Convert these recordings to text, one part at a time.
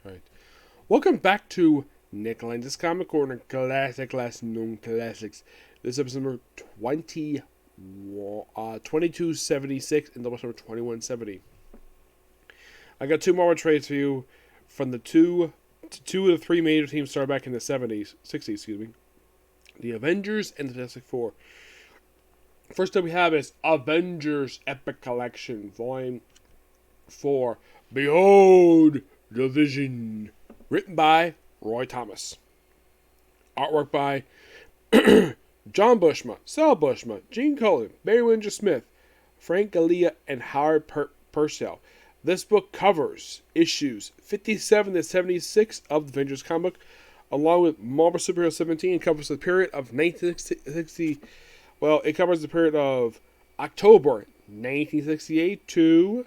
Alright. Welcome back to Nick Lenz's Comic Corner, classic, last known classics. This is episode number 2276 and Doubleshot number 2170. I got two more trades for you from the two of the three major teams started back in the 60s, the Avengers and the Fantastic Four. First up we have is Avengers Epic Collection, Volume 4. Behold the Vision. Written by Roy Thomas. Artwork by John Buscema, Sal Buscema, Gene Colan, Barry Windsor-Smith, Frank Galea, and Howard Purcell. This book covers issues 57 to 76 of the Avengers comic, along with Marvel Superhero 17. It covers the period of 1960. Well, it covers the period of October 1968 to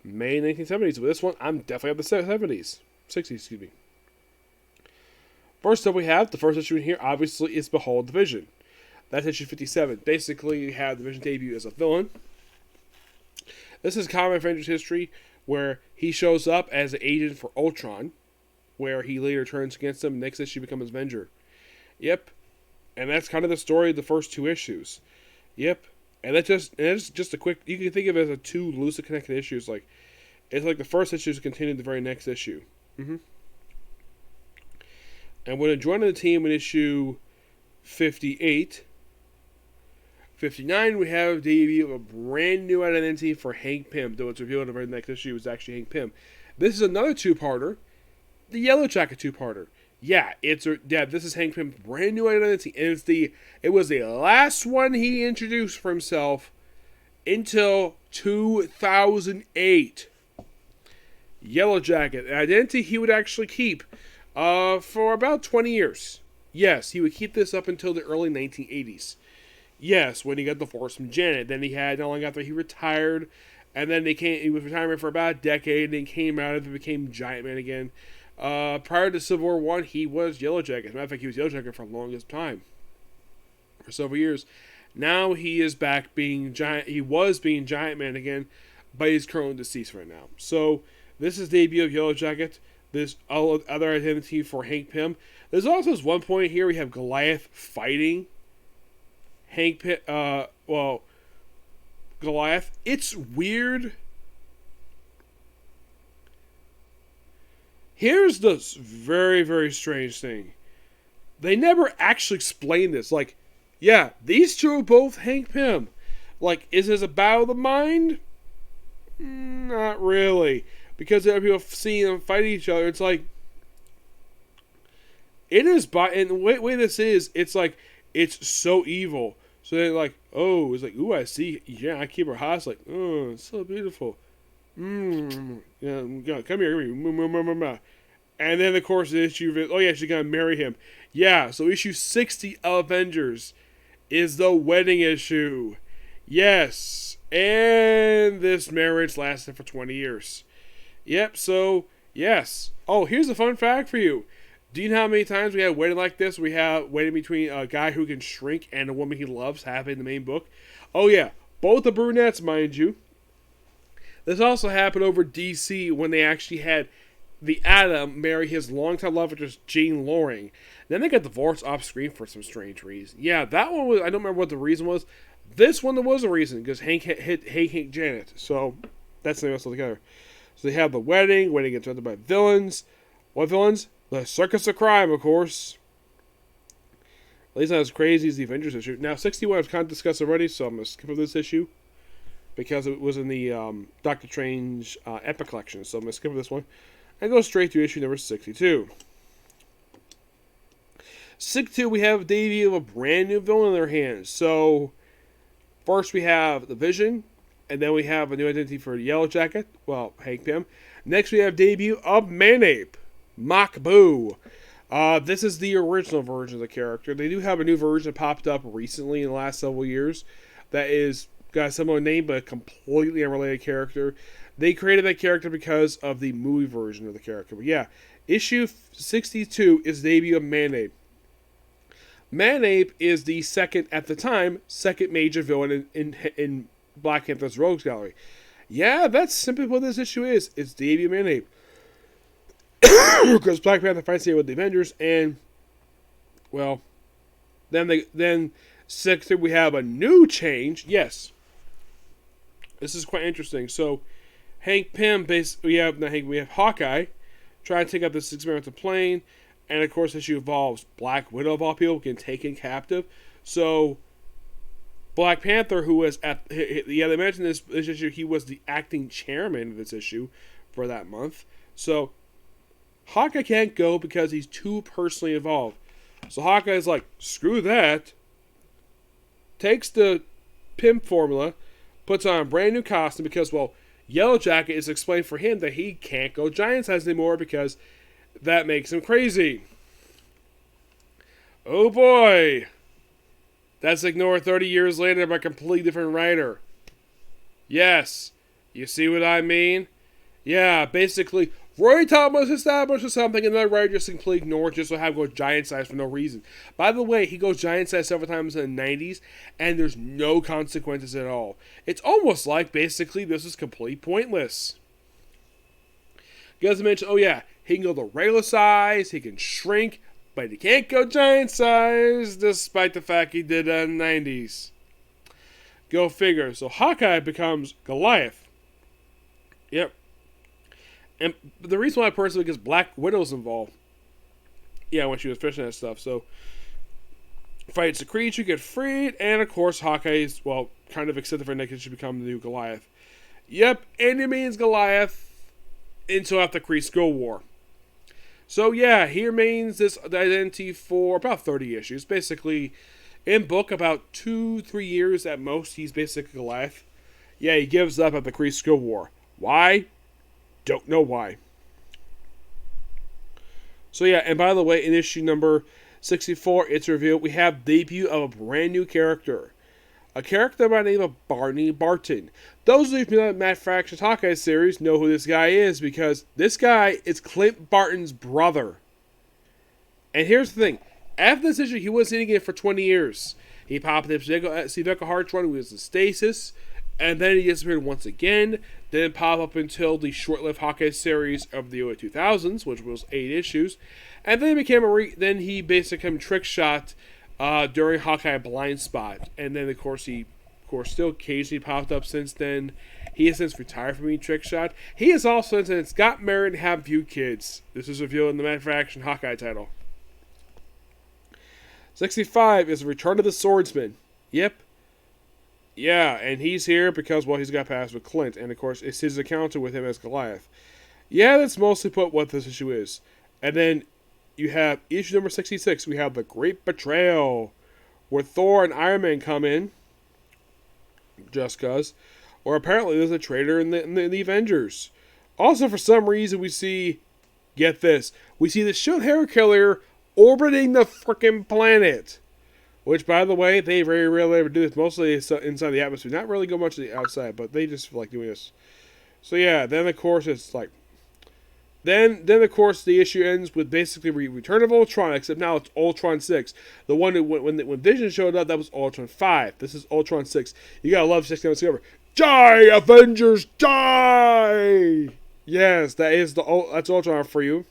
May 1970s. With this one, I'm definitely at the 70s. 60s, excuse me. First up, we have the first issue in here, obviously, is Behold the Vision. That's issue 57. Basically, you have the Vision debut as a villain. This is common Avengers history where he shows up as an agent for Ultron, where he later turns against him. Next issue becomes Avenger. Yep. And that's kind of the story of the first two issues. Yep. And it's just a quick, you can think of it as a two loosely connected issues. It's like the first issue is continued the very next issue. And when joining the team in issue 58, 59, we have the debut of a brand new identity for Hank Pym. Though it's revealed in the very next issue is actually Hank Pym. This is another two-parter, the Yellow Jacket two-parter. Yeah, this is Hank Pym's brand new identity, and it was the last one he introduced for himself until 2008. Yellow Jacket, an identity he would actually keep for about 20 years. Yes, he would keep this up until the early 1980s. Yes, when he got divorced from Janet. Then he had, not long after he retired, and then he was retiring for about a decade, and then came out and became Giant Man again. Prior to Civil War 1, he was Yellow Jacket. As a matter of fact, he was Yellow Jacket for the longest time. For several years. Now he is back being Giant. He was being Giant Man again, but he's currently deceased right now. So, this is the debut of Yellow Jacket. There's other identity for Hank Pym. There's also this one point here we have Goliath fighting Hank Pym. Goliath. It's weird. Here's this very, very strange thing. They never actually explain this. Yeah, these two are both Hank Pym. Is this a battle of the mind? Not really. Because there are people seeing them fight each other. It's it is, and the way this is, it's so evil. So they're oh, it's ooh, I see. Yeah, I keep her hot. It's oh, it's so beautiful. Yeah, come here. And then, of course, the issue of oh yeah, she's gonna marry him. Yeah, so issue 60 of Avengers is the wedding issue. Yes, and this marriage lasted for 20 years. Yep, so, yes. Oh, here's a fun fact for you. Do you know how many times we had a wedding like this? We have wedding between a guy who can shrink and a woman he loves, happening in the main book. Oh, yeah. Both the brunettes, mind you. This also happened over DC when they actually had the Atom marry his longtime love interest, Jean Loring. Then they got divorced off screen for some strange reason. Yeah, that one was, I don't remember what the reason was. This one, there was a reason, because Hank hit Janet. So, that's the rest altogether. So they have the wedding gets interrupted by villains. What villains? The Circus of Crime, of course. At least not as crazy as the Avengers issue. Now, 61 I've kind of discussed already, so I'm going to skip over this issue. Because it was in the Doctor Strange Epic Collection. So I'm going to skip over this one. And go straight to issue number 62. 62, we have a debut of a brand new villain in their hands. So, first we have the Vision. And then we have a new identity for Yellow Jacket. Well, Hank Pym. Next we have debut of Manape. Mock Boo. This is the original version of the character. They do have a new version that popped up recently in the last several years. That is got a similar name but a completely unrelated character. They created that character because of the movie version of the character. But yeah, issue 62 is the debut of Manape. Manape is the second major villain in Black Panther's Rogues Gallery. Yeah, that's simply what this issue is. It's the debut of Manape. because Black Panther fights here with the Avengers, and well, then 6 we have a new change. Yes, this is quite interesting. So Hank Pym, we have Hawkeye trying to take out this experimental plane, and of course, issue involves Black Widow of all people getting taken captive. So Black Panther, who was they mentioned this issue, he was the acting chairman of this issue for that month. So Hawkeye can't go because he's too personally involved. So Hawkeye's like, screw that. Takes the Pym formula, puts on a brand new costume because, well, Yellow Jacket is explained for him that he can't go giant size anymore because that makes him crazy. Oh boy. That's ignored 30 years later by a completely different writer. Yes. You see what I mean? Yeah, basically, Roy Thomas establishes something and the writer just completely ignored just to have go giant size for no reason. By the way, he goes giant size several times in the 90s and there's no consequences at all. It's almost like basically this is completely pointless. You guys mentioned, oh yeah, he can go the regular size, he can shrink, but he can't go giant size despite the fact he did that in the 90s. Go figure. So Hawkeye becomes Goliath. Yep. And the reason why personally because Black Widow's involved. Yeah, when she was fishing that stuff. So fights the creature, get freed, and of course Hawkeye's, well, kind of accepted for Nick should become the new Goliath. Yep, and it means Goliath until after the Kree Skull War. So yeah, he remains this identity for about 30 issues. Basically, in book, about 2-3 years at most, he's basically Goliath. Yeah, he gives up at the Kree Skull War. Why? Don't know why. So yeah, and by the way, in issue number 64, it's revealed we have debut of a brand new character. A character by the name of Barney Barton. Those of you who know the Matt Fraction's Hawkeye series know who this guy is because this guy is Clint Barton's brother. And here's the thing. After this issue, he was in it for 20 years. He popped up Steve Hart's run, who was in stasis, and then he disappeared once again. Didn't pop up until the short-lived Hawkeye series of the early 2000s, which was 8 issues. And then he became then he basically became Trick Shot during Hawkeye Blind Spot. And then, of course, he still occasionally popped up since then. He has since retired from being Trick Shot. He has also since got married and have few kids. This is revealed in the Matt Fraction Hawkeye title. 65 is the Return of the Swordsman. Yep. Yeah, and he's here because, well, he's got past with Clint, and of course, it's his encounter with him as Goliath. Yeah, that's mostly put what this issue is. And then you have issue number 66. We have The Great Betrayal, where Thor and Iron Man come in, just cause. Or apparently there's a traitor in the Avengers. Also, for some reason, we see, get this, we see the Shield Hero Killer orbiting the frickin' planet. Which, by the way, they very rarely ever do this. Mostly inside the atmosphere. Not really go much to the outside, but they just like doing this. So yeah, then of course it's like... Then of course the issue ends with basically Return of Ultron, except now it's Ultron 6. The one that when Vision showed up, that was Ultron 5. This is Ultron 6. You gotta love 6 Never Discover. Die, Avengers, die! Yes, that's Ultron for you.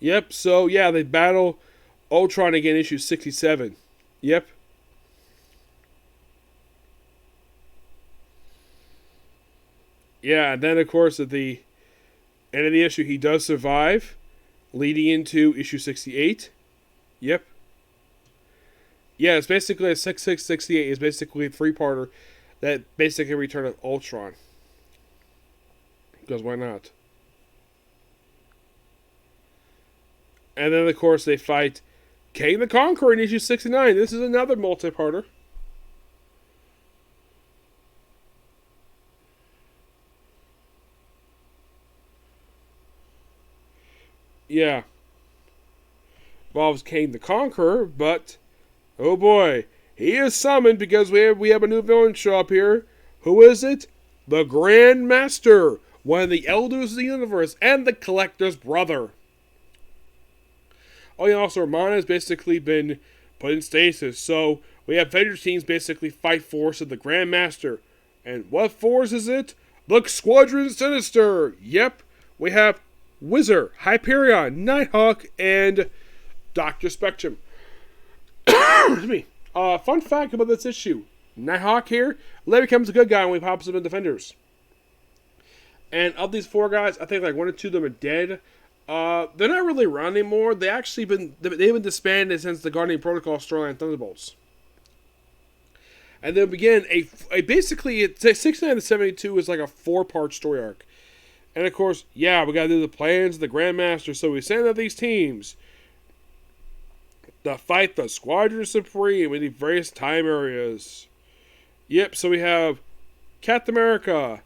Yep, so yeah, they battle Ultron again, issue 67. Yep. Yeah, and then of course at the end of the issue he does survive, leading into issue 68. Yep. Yeah, it's basically a 6668 is basically a 3-parter that basically Return of Ultron. Because why not? And then, of course, they fight Kang the Conqueror in issue 69. This is another multi-parter. Yeah. Involves Kang the Conqueror, but, oh boy, he is summoned because we have a new villain show up here. Who is it? The Grand Master, one of the Elders of the Universe, and the Collector's brother. Oh yeah, also Romana has basically been put in stasis, so we have Avengers teams basically fight force of the Grand Master. And what force is it? The Squadron Sinister! Yep. we have Wizard, Hyperion, Nighthawk, and Dr. Spectrum. Excuse me. Fun fact about this issue. Nighthawk here later becomes a good guy when he pops up in Defenders. And of these 4 guys, I think like 1 or 2 of them are dead. They're not really around anymore. They've been disbanded since the Guardian Protocol storyline Thunderbolts. And they'll begin basically, it's 69 to 72 is like a 4-part story arc. And of course, we gotta do the plans of the Grandmaster, so we send out these teams to fight the Squadron Supreme in the various time areas. Yep, so we have Captain America,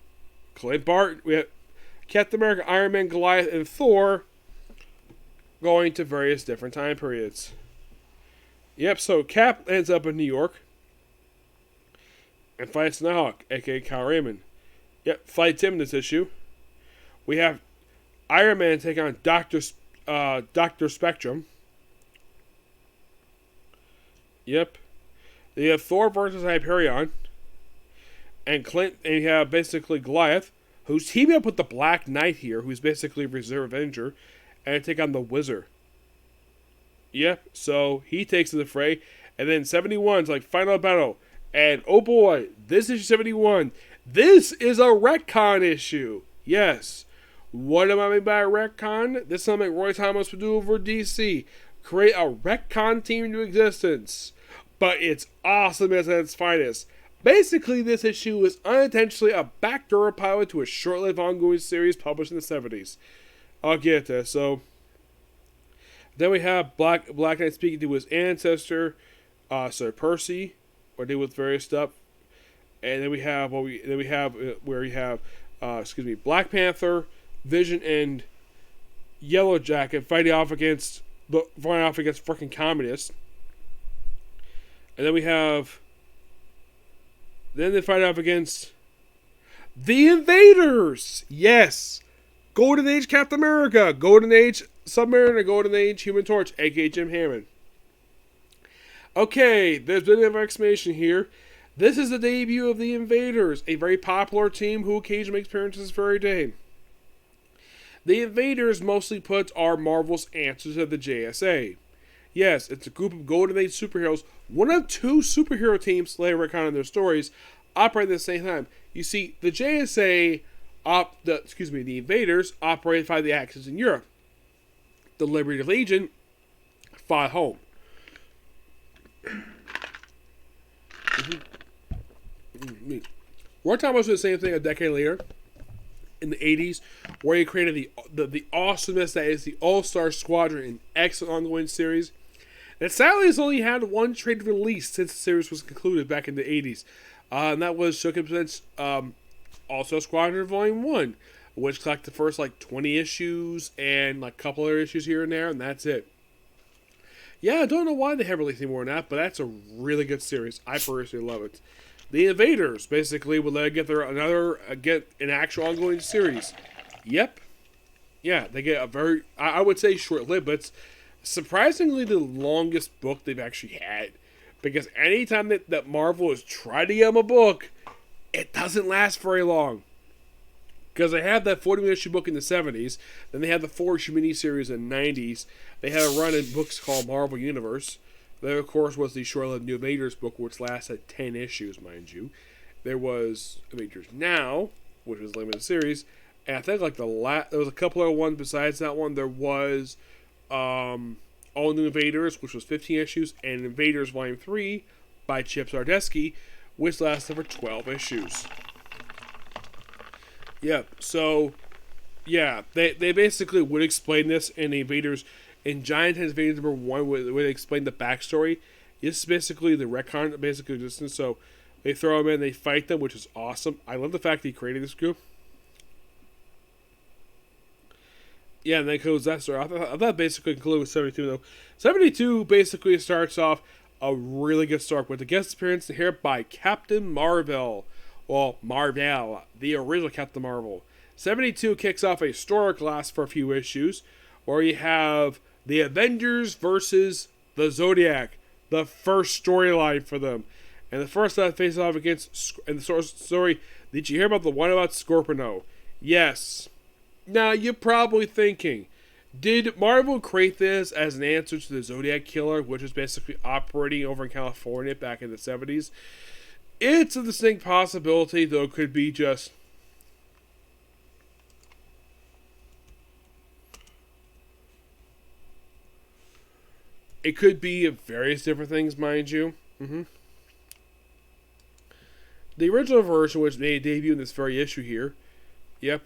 Clint Barton, we have Captain America, Iron Man, Goliath, and Thor going to various different time periods. Yep, so Cap ends up in New York and fights Nighthawk, aka Kyle Raymond. Yep, fights him in this issue. We have Iron Man take on Dr. Spectrum. Yep. Then you have Thor versus Hyperion. And you have basically Goliath, who's teaming up with the Black Knight here, who's basically a Reserve Avenger, and take on the Wizard. Yep, so he takes to the fray. And then 71's like final battle. And oh boy, this issue 71. This is a retcon issue. Yes. What am I mean by a retcon? This is something Roy Thomas would do over DC. Create a retcon team into existence. But it's awesome as at its finest. Basically, this issue is unintentionally a backdoor pilot to a short-lived ongoing series published in the 70s. I'll get to this. So, then we have Black Knight speaking to his ancestor, Sir Percy, or deal with various stuff. And then we have Black Panther, Vision, and Yellow Jacket fighting off against freaking communists. And then they fight off against the Invaders. Yes, Golden Age Captain America, Golden Age Submariner, Golden Age Human Torch, aka Jim Hammond. Okay, there's been an exclamation here. This is the debut of the Invaders, a very popular team who occasionally makes appearances this very day. The Invaders, mostly put, are Marvel's answer to the JSA. Yes, it's a group of Golden Age superheroes, one of 2 superhero teams later recount in their stories, operate at the same time. You see, the JSA, the Invaders, operated by the Axis in Europe. The Liberty Legion fought home. Roy Thomas did the same thing a decade later, in the 80s, where he created the awesomeness that is the All-Star Squadron, an excellent ongoing series that sadly has only had 1 trade release since the series was concluded back in the 80s. And that was Shook Presents All-Star Squadron Volume 1, which collected the first 20 issues and a couple other issues here and there, and that's it. Yeah, I don't know why they haven't released any more than that, but that's a really good series. I personally love it. The Invaders basically would let get an actual ongoing series. Yep. Yeah, they get a very, I would say short-lived, but it's surprisingly the longest book they've actually had. Because anytime that Marvel has tried to give them a book, it doesn't last very long. Because they had that 40-minute issue book in the 70s, then they had the 4-issue miniseries in the 90s. They had a run in books called Marvel Universe. There, of course, was the short-lived New Avengers book, which lasted 10 issues, mind you. There was Avengers Now, which was a limited series, and I think there was a couple other ones besides that one. There was All New Invaders, which was 15 issues, and Invaders Volume 3 by Chip Zdarsky, which lasted for 12 issues. Yeah, so, yeah, they basically would explain this in the Invaders. In Giant Invaders number 1, where they explain the backstory, this is basically the retcon, basically existence. So they throw them in, they fight them, which is awesome. I love the fact that he created this group. Yeah, and then it goes that story. I thought basically concluded with 72, though. 72 basically starts off a really good start with a guest appearance here by Captain Marvel. Well, Marvel, the original Captain Marvel. 72 kicks off a historic last for a few issues, where you have the Avengers versus the Zodiac, the first storyline for them. And the first that faces off against, and the story, did you hear about the one about Scorpio? Yes. Now, you're probably thinking, did Marvel create this as an answer to the Zodiac Killer, which was basically operating over in California back in the 70s? It's a distinct possibility, though it could be just... It could be various different things, mind you. The original version, which made a debut in this very issue here. Yep.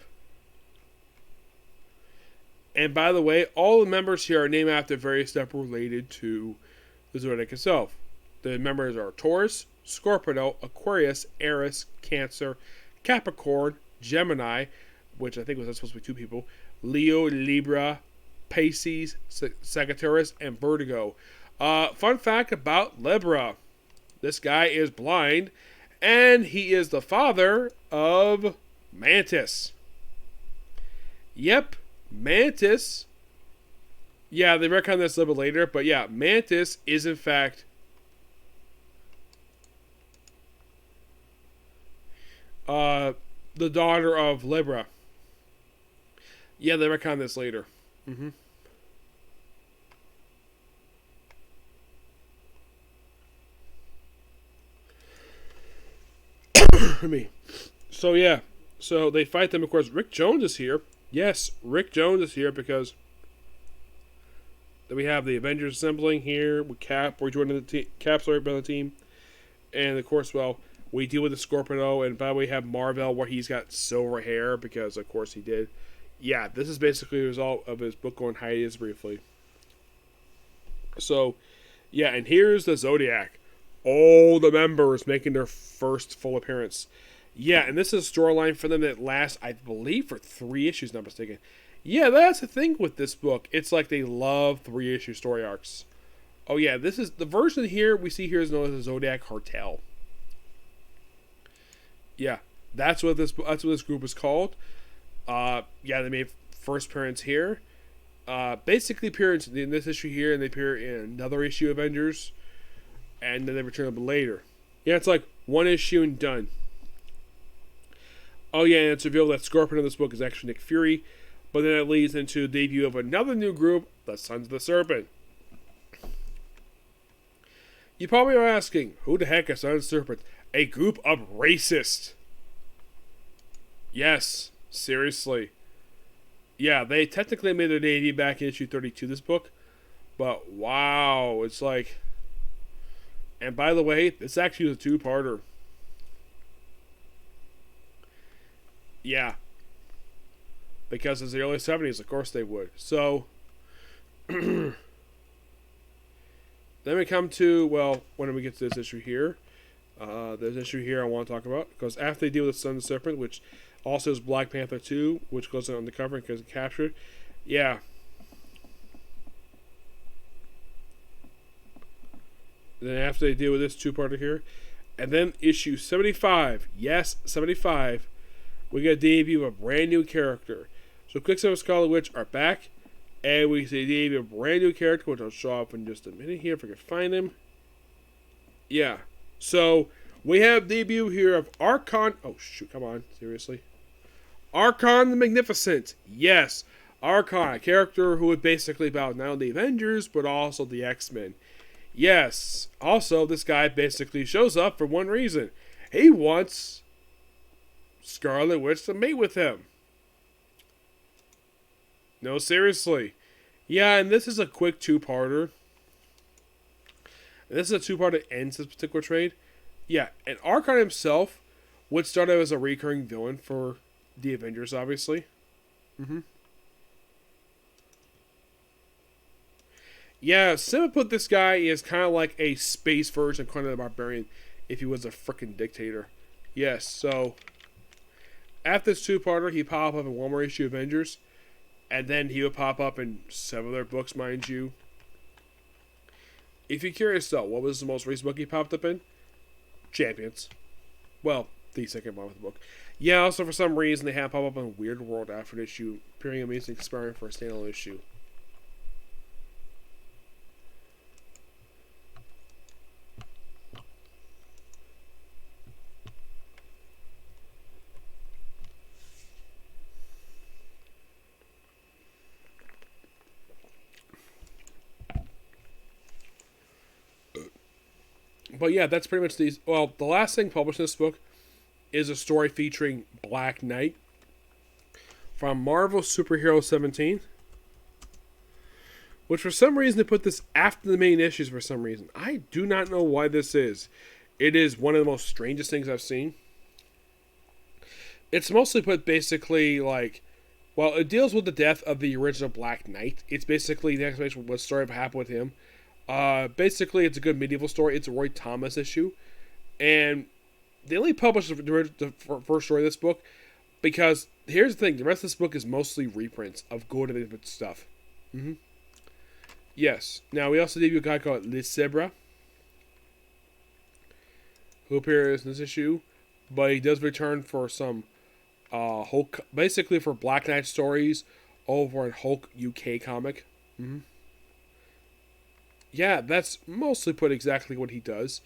And by the way, all the members here are named after various stuff related to the Zodiac itself. The members are Taurus, Scorpio, Aquarius, Aries, Cancer, Capricorn, Gemini, which I think was supposed to be 2 people, Leo, Libra, Pisces, Sagittarius, and Vertigo. Fun fact about Libra. This guy is blind, and he is the father of Mantis. Yep. Mantis, yeah, they retcon this a little bit later, but yeah, Mantis is in fact the daughter of Libra. Yeah, they retcon this later. Me. So yeah, so they fight them. Of course, Rick Jones is here. Yes, Rick Jones is here because we have the Avengers assembling here with Cap. We're joining the Cap's right by the team, and of course, well, we deal with the Scorpio, and by the way, we have Marvel where he's got silver hair because, of course, he did. Yeah, this is basically a result of his book going hiatus briefly. So, yeah, and here's the Zodiac. All the members making their first full appearance. Yeah, and this is a storyline for them that lasts, I believe, for 3 issues, not mistaken. Yeah, that's the thing with this book. It's like they love 3-issue story arcs. Oh yeah, this is the version here we see here is known as the Zodiac Cartel. Yeah, that's what this group is called. Yeah, they made first appearance here. Basically appear in this issue here, and they appear in another issue of Avengers, and then they return a bit later. Yeah, it's like 1 issue and done. Oh yeah, and it's revealed that Scorpion in this book is actually Nick Fury, but then it leads into the debut of another new group, the Sons of the Serpent. You probably are asking, who the heck is Sons of the Serpent? A group of racists. Yes, seriously. Yeah, they technically made their debut back in issue 32 of this book, but wow, it's like... And by the way, this actually is a 2-parter. Yeah. Because it's the early 70s, of course they would. So, then we come to, well, when we get to this issue here, there's an issue here I want to talk about. Because after they deal with Son of the Serpent, which also is Black Panther 2, which goes on the cover because it's captured. Yeah. Then after they deal with this 2-parter here, and then issue 75, yes, 75, we get a debut of a brand new character. So Quicksilver and Scarlet Witch are back, and we see a debut of a brand new character, which I'll show off in just a minute here if I can find him. Yeah, so we have debut here of Archon. Oh shoot, come on, seriously. Archon the Magnificent. Yes, Archon, a character who would basically about not only the Avengers, but also the X-Men. Yes, also this guy basically shows up for one reason. He wants Scarlet Witch to mate with him. No, seriously. Yeah, and this is a quick 2-parter. This is a 2-part that ends this particular trade. Yeah, and Archon himself would start out as a recurring villain for the Avengers, obviously. Yeah, Simba put this guy is kind of like a space version of Conan the Barbarian if he was a freaking dictator. Yes, so after this 2-parter, he pop up in one more issue of Avengers, and then he would pop up in several other books, mind you. If you're curious though, what was the most recent book he popped up in? Champions. Well, the second one with the book. Yeah, also for some reason they have pop up in Weird World after the issue, appearing Amazing Experiment for a standalone issue. But yeah, that's pretty much these. Well, the last thing published in this book is a story featuring Black Knight from Marvel Superhero 17. Which for some reason they put this after the main issues for some reason. I do not know why this is. It is one of the most strangest things I've seen. It's mostly put basically like, well, it deals with the death of the original Black Knight. It's basically the explanation of what story happened with him. Basically, it's a good medieval story. It's a Roy Thomas issue. And they only published the first story of this book because, here's the thing, the rest of this book is mostly reprints of good and different stuff. Mm-hmm. Yes. Now, we also debut a guy called Le Zebra, who appears in this issue, but he does return for some Hulk, basically for Black Knight stories over at Hulk UK comic. Mm-hmm. Yeah, that's mostly put exactly what he does.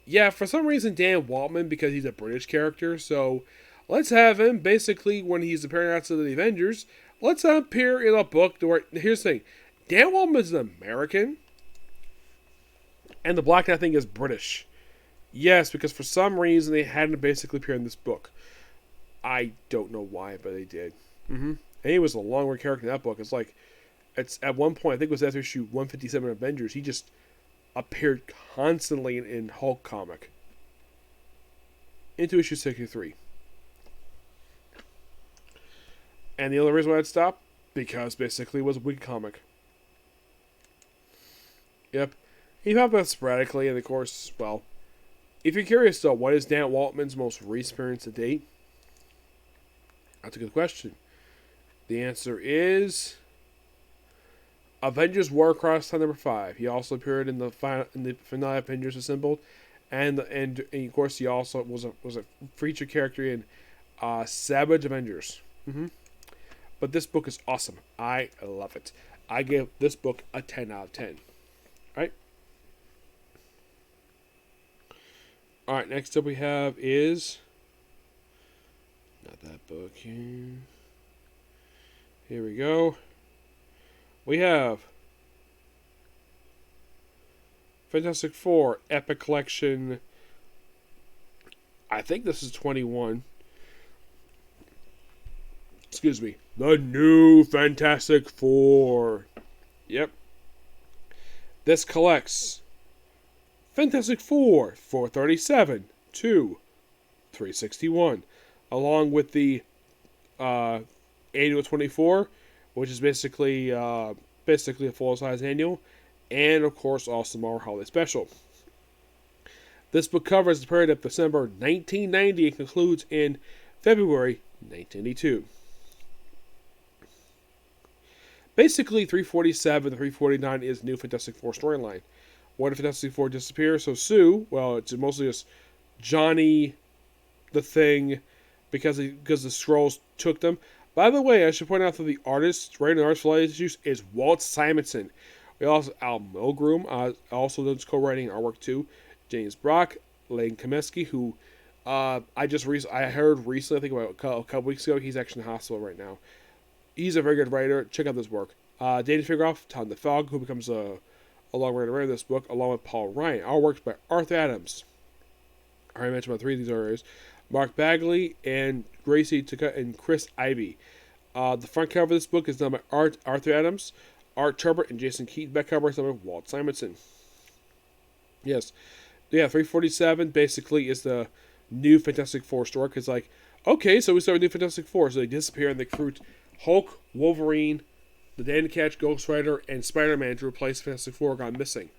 Yeah, for some reason, Dan Waltman, because he's a British character, so let's have him, basically, when he's appearing outside of the Avengers, let's have him appear in a book where, here's the thing, Dan Waltman is an American, and the Black Knight thing is British. Yes, because for some reason they had him basically appear in this book. I don't know why, but they did. Mm-hmm. And he was a long-run character in that book. It's at one point, I think it was after issue 157 of Avengers, he just appeared constantly in Hulk comic. Into issue 63. And the only reason why it stopped, because basically it was a weak comic. Yep. He popped up sporadically, and of course, well, if you're curious though, what is Dan Waltman's most recent appearance to date? That's a good question. The answer is Avengers War Across Time #5. He also appeared in the finale Avengers Assembled, and of course he also was a featured character in Savage Avengers. Mm-hmm. But this book is awesome. I love it. I give this book a 10 out of 10. Right? Alright, next up we have is, not that book here. Here we go. We have Fantastic Four Epic Collection. I think this is 21. Excuse me. The new Fantastic Four. Yep. This collects Fantastic Four 437 to 361, along with the annual 24, which is basically a full-size annual, and of course also Marvel Holiday Special. This book covers the period of December 1990 and concludes in February 1982. Basically, 347 to 349 is New Fantastic Four storyline. When Fantastic Four disappears, so Sue, well, it's mostly just Johnny, the Thing, because the Skrulls took them. By the way, I should point out that the artist writing the arts for latest issues is Walt Simonson. We also have Al Milgrom, also does co-writing artwork too. James Brock, Lane Kameski, who I heard recently, I think about a couple weeks ago, he's actually in the hospital right now. He's a very good writer. Check out this work. Dana Figroff, Tom DeFog, who becomes a long-running writer of this book, along with Paul Ryan. All works by Arthur Adams. I already mentioned about three of these areas. Mark Bagley and Gracie Tuca and Chris Ivey. The front cover of this book is done by Arthur Adams, Art Turbert, and Jason Keaton. Back cover is done by Walt Simonson. Yes. Yeah, 347 basically is the new Fantastic Four story. Because, okay, so we start with New Fantastic Four. So they disappear and they recruit Hulk, Wolverine, the Dan Catch, Ghost Rider, and Spider-Man to replace Fantastic Four gone missing.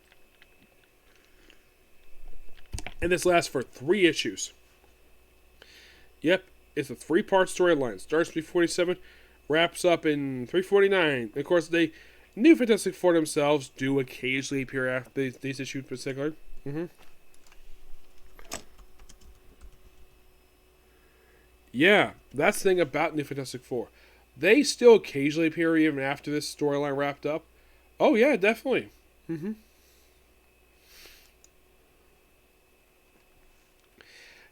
And this lasts for 3 issues. Yep, it's a 3-part storyline. Starts 347, wraps up in 349. And of course, the New Fantastic Four themselves do occasionally appear after these issues in particular. Mm-hmm. Yeah, that's the thing about New Fantastic Four. They still occasionally appear even after this storyline wrapped up. Oh yeah, definitely. Mm-hmm.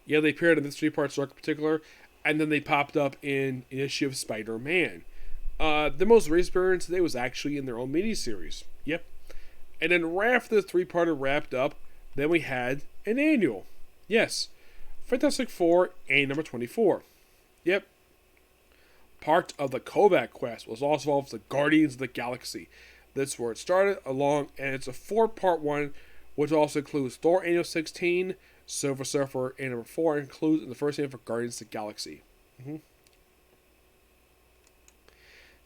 Yeah, they appeared in this 3-part arc in particular, and then they popped up in an issue of Spider-Man. The most recent appearance today was actually in their own miniseries. Yep. And then right after the 3-parter wrapped up, then we had An annual. Yes. Fantastic Four and number 24. Yep. Part of the Kovac quest was also involved with the Guardians of the Galaxy. That's where it started along, and it's a 4-part one, which also includes Thor Annual 16, Silver Surfer, and number 4 includes in the first name for Guardians of the Galaxy.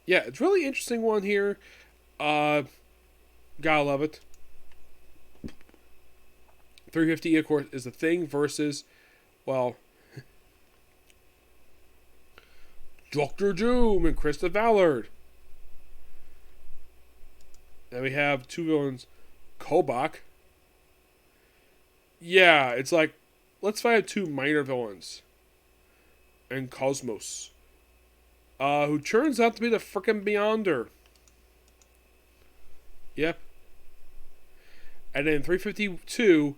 Yeah, it's really interesting one here. Gotta love it. 350, of course, is the Thing versus, well, Dr. Doom and Krista Ballard. Then we have two villains, Kobach. Yeah, it's like, let's find two minor villains. And Cosmos. Who turns out to be the frickin' Beyonder. Yep. And then 352,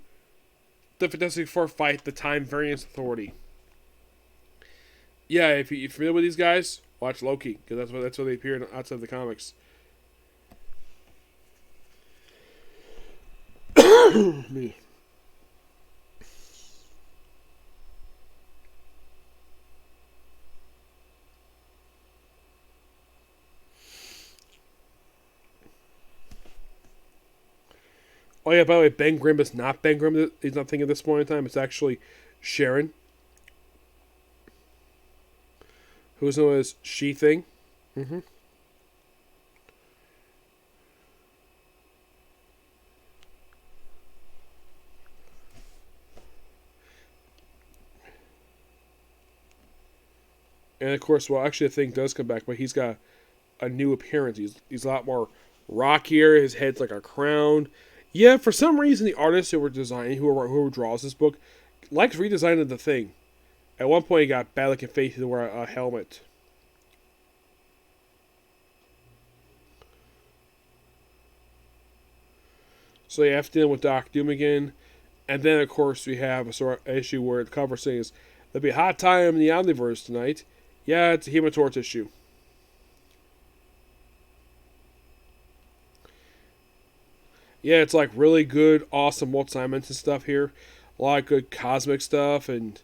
the Fantastic Four fight the Time Variance Authority. Yeah, if you're familiar with these guys, watch Loki, because that's where they appear outside of the comics. Me. Oh yeah, by the way, Ben Grimm is not Ben Grimm. He's not thinking at this point in time. It's actually Sharon, who's known as She-Thing. And of course, well, actually, the Thing does come back, but he's got a new appearance. He's a lot more rockier. His head's like a crown. Yeah, for some reason, the artist who who draws this book, likes redesigning the Thing. At one point, he got bad looking face to wear a helmet. So you have to deal with Doc Doom again. And then, of course, we have a sort of issue where the cover says, there'll be a hot time in the Omniverse tonight. Yeah, it's a Human Torch issue. Yeah, it's like really good, awesome Walt Simonson stuff here. A lot of good cosmic stuff and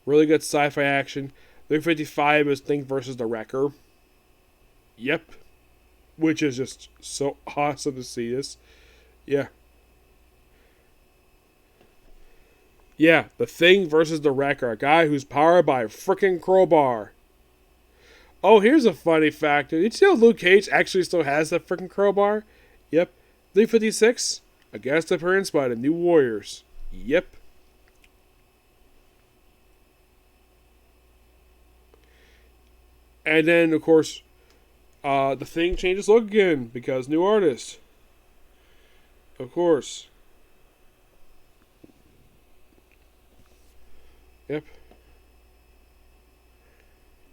really good sci-fi action. 355 is Thing versus the Wrecker. Yep. Which is just so awesome to see this. Yeah. Yeah, the Thing versus the Wrecker. A guy who's powered by a freaking crowbar. Oh, here's a funny fact. Did you know Luke Cage actually still has that freaking crowbar? Yep. 356, a guest appearance by the New Warriors. Yep. And then, of course, the Thing changes look again because new artist. Of course. Yep.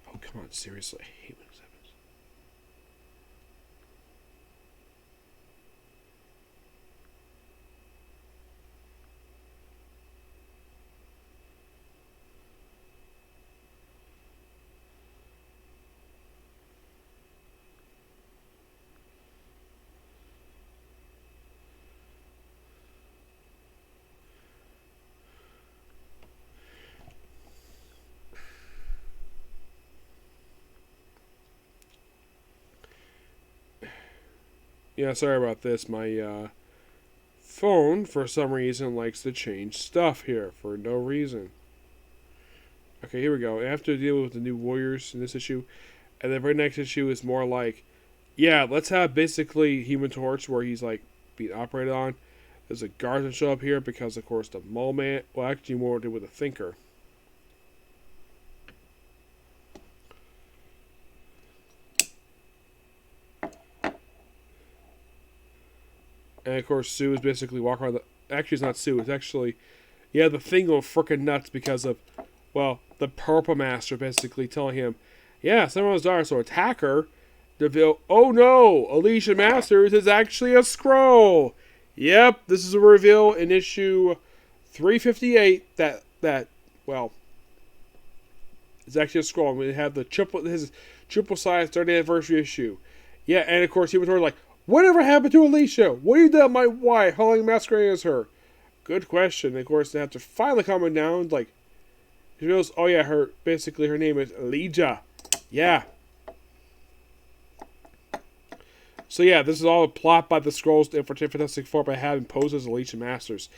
Oh, come on, seriously. I hate when this happens. Yeah, sorry about this. My phone, for some reason, likes to change stuff here for no reason. Okay, here we go. I have to deal with the New Warriors in this issue. And the very next issue is more like, yeah, let's have basically Human Torch where he's like being operated on. There's a guard to show up here because, of course, the Mole Man, well, actually more to do with the Thinker. And of course, Sue is basically walking around the. Actually, it's not Sue. It's actually, yeah, the Thing going frickin' nuts because of, well, the Purple Master basically telling him, yeah, someone's daughter, so attack her. DeVille, oh no, Alicia Masters is actually a Skrull. Yep, this is a reveal in issue 358 that well, it's actually a Skrull. We have his triple size 30th anniversary issue. Yeah, and of course he was like, whatever happened to Alicia? What you did my wife? How long masquerading as her? Good question. And of course, after finally calming down, like, she goes, oh yeah, her name is Elijah. Yeah. So yeah, this is all a plot by the Skrulls to infiltrate Fantastic Four by having posed as Elijah Masters.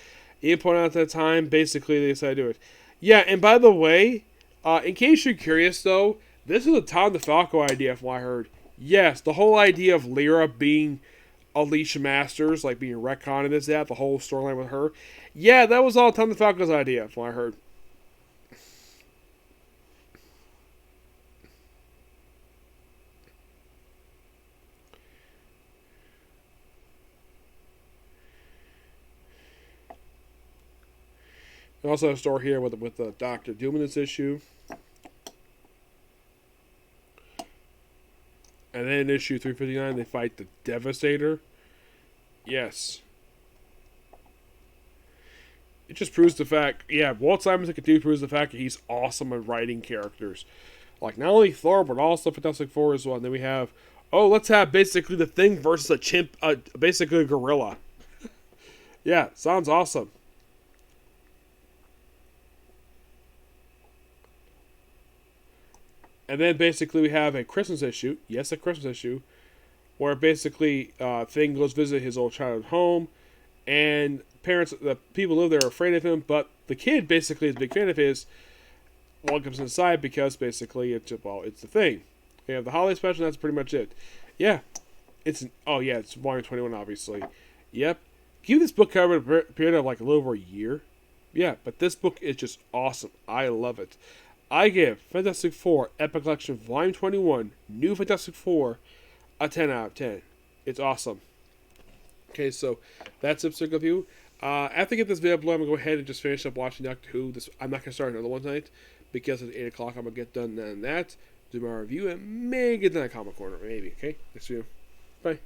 Ian pointed out at that time, basically they decided to do it. Yeah, and by the way, in case you're curious though, this is a Tom DeFalco idea from what I heard. Yes, the whole idea of Lyra being Alicia Masters, like being retconned and this, that, the whole storyline with her. Yeah, that was all Tom DeFalco's idea from what I heard. We also have a story here with Dr. Doom in this issue. And then in issue 359, they fight the Devastator. Yes. It just proves the fact, yeah, Walt Simonson proves the fact that he's awesome at writing characters. Like, not only Thor, but also Fantastic Four as well. And then we have, let's have basically the Thing versus a chimp, basically a gorilla. Yeah, sounds awesome. And then basically we have a Christmas issue. Yes, a Christmas issue. Where basically Thing goes visit his old childhood home. And the people who live there are afraid of him. But the kid basically is a big fan of his. One comes inside because basically it's the Thing. We have the holiday special, and that's pretty much it. Yeah. It's volume 21 obviously. Yep. Give this book cover a period of like a little over a year. Yeah, but this book is just awesome. I love it. I give Fantastic Four Epic Collection Volume 21, New Fantastic Four, a 10 out of 10. It's awesome. Okay, so that's episode review. After I get this video uploaded, I'm going to go ahead and just finish up watching Doctor Who. I'm not going to start another one tonight because at 8 o'clock I'm going to get done on that, do my review, and maybe get done at Comic Corner. Maybe, okay? Next video. Bye.